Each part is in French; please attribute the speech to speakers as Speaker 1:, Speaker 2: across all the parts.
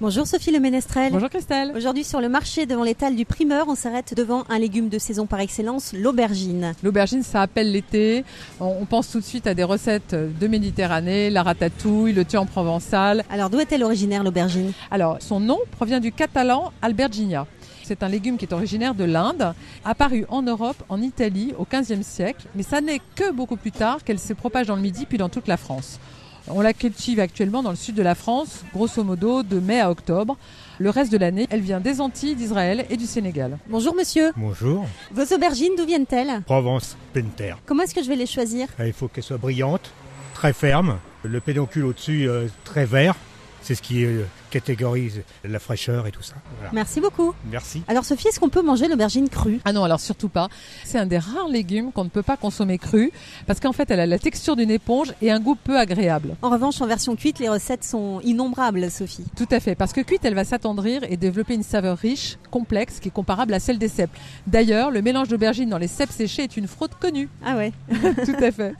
Speaker 1: Bonjour Sophie Le Ménestrel.
Speaker 2: Bonjour Christelle.
Speaker 1: Aujourd'hui sur le marché devant l'étal du primeur, on s'arrête devant un légume de saison par excellence, l'aubergine.
Speaker 2: L'aubergine, ça appelle l'été. On pense tout de suite à des recettes de Méditerranée, la ratatouille, le tuan provençal.
Speaker 1: Alors d'où est-elle originaire l'aubergine ?
Speaker 2: Alors son nom provient du catalan alberginia. C'est un légume qui est originaire de l'Inde, apparu en Europe, en Italie au XVe siècle, mais ça n'est que beaucoup plus tard qu'elle se propage dans le Midi puis dans toute la France. On la cultive actuellement dans le sud de la France, grosso modo de mai à octobre. Le reste de l'année, elle vient des Antilles, d'Israël et du Sénégal.
Speaker 1: Bonjour monsieur.
Speaker 3: Bonjour.
Speaker 1: Vos aubergines, d'où viennent-elles ?
Speaker 3: Provence, Penter.
Speaker 1: Comment est-ce que je vais les choisir ?
Speaker 3: Il faut qu'elles soient brillantes, très fermes. Le pédoncule au-dessus très vert. C'est ce qui catégorise la fraîcheur et tout ça. Voilà.
Speaker 1: Merci beaucoup.
Speaker 3: Merci.
Speaker 1: Alors Sophie, est-ce qu'on peut manger l'aubergine crue ?
Speaker 2: Ah non, alors surtout pas. C'est un des rares légumes qu'on ne peut pas consommer cru parce qu'en fait, elle a la texture d'une éponge et un goût peu agréable.
Speaker 1: En revanche, en version cuite, les recettes sont innombrables, Sophie.
Speaker 2: Tout à fait, parce que cuite, elle va s'attendrir et développer une saveur riche, complexe, qui est comparable à celle des cèpes. D'ailleurs, le mélange d'aubergine dans les cèpes séchés est une fraude connue.
Speaker 1: Ah ouais.
Speaker 2: Tout à fait.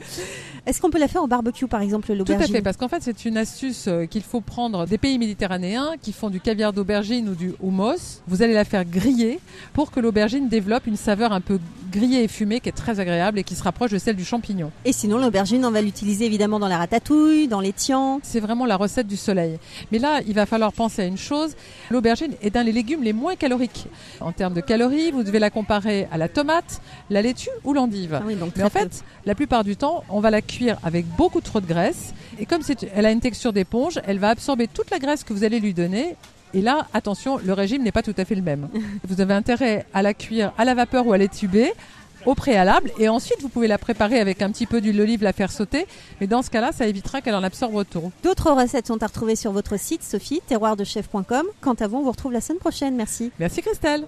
Speaker 1: Est-ce qu'on peut la faire au barbecue, par exemple, l'aubergine ?
Speaker 2: Tout à fait, parce qu'en fait, c'est une astuce qu'il faut prendre des pays méditerranéens qui font du caviar d'aubergine ou du hummus. Vous allez la faire griller pour que l'aubergine développe une saveur un peu grillée et fumée qui est très agréable et qui se rapproche de celle du champignon.
Speaker 1: Et sinon, l'aubergine, on va l'utiliser évidemment dans la ratatouille, dans les tians.
Speaker 2: C'est vraiment la recette du soleil. Mais là, il va falloir penser à une chose. L'aubergine est un des légumes les moins caloriques. En termes de calories, vous devez la comparer à la tomate, la laitue ou l'endive.
Speaker 1: Ah oui, donc
Speaker 2: mais en fait, la plupart du temps, on va la cuire avec beaucoup trop de graisse. Et comme elle a une texture d'éponge, elle va absorber toute la graisse que vous allez lui donner. Et là, attention, le régime n'est pas tout à fait le même. Vous avez intérêt à la cuire à la vapeur ou à l'étuber au préalable. Et ensuite, vous pouvez la préparer avec un petit peu d'huile d'olive, la faire sauter. Mais dans ce cas-là, ça évitera qu'elle en absorbe trop.
Speaker 1: D'autres recettes sont à retrouver sur votre site, Sophie, terroirdechef.com. Quant à vous, on vous retrouve la semaine prochaine. Merci.
Speaker 2: Merci Christelle.